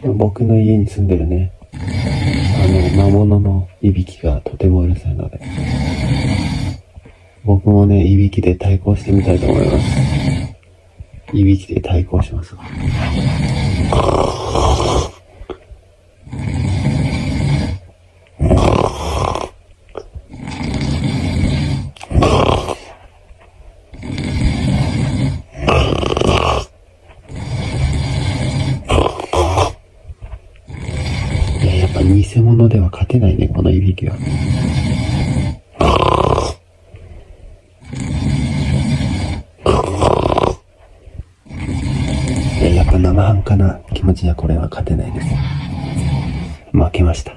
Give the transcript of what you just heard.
僕の家に住んでるね、魔物のいびきがとてもうるさいので、僕もね、いびきで対抗してみたいと思います。いびきで対抗しますわ。いや、やっぱ偽物では勝てないね、このいびきは。いや、やっぱ生半可な気持ちじゃこれは勝てないです。負けました。